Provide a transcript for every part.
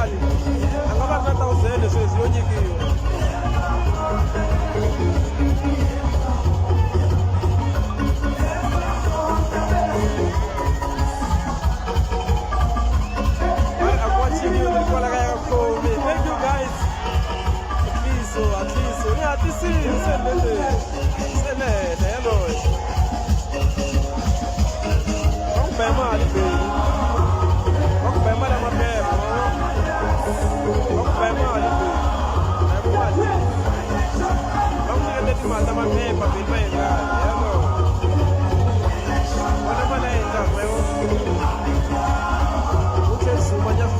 mali a nga va ri na 1000 sweswi yo nyikiwa. Thank you guys. At least, yeah, this is hello. Don't pay money, baby. Don't pay money, my baby. Don't pay money, baby. Everyone. Don't get the matter, my baby, baby. Hello. Whatever they are, which is so much of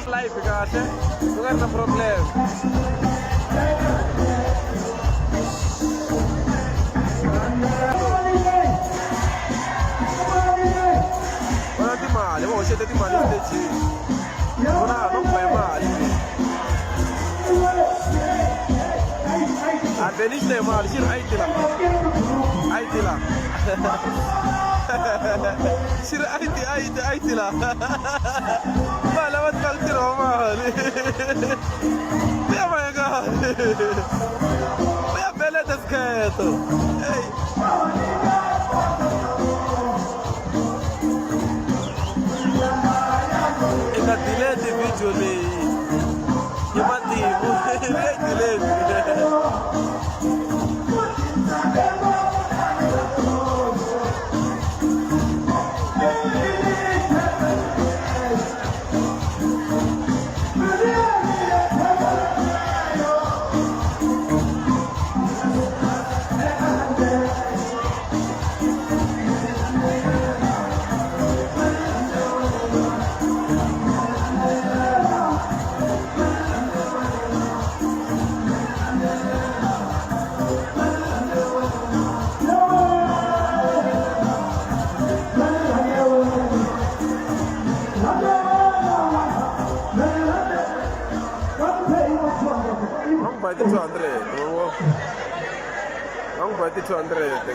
life, guys. Non è un problema. Guarda di male, voi siete di male invece. Non fai male. A benissimo male, sì, Aitila. Sir Aitila. Ma la vat caltiro male. Via mai ga. Via bella descato. Ehi. E da delete video lì. Chiamati, delete. Vamos para 200.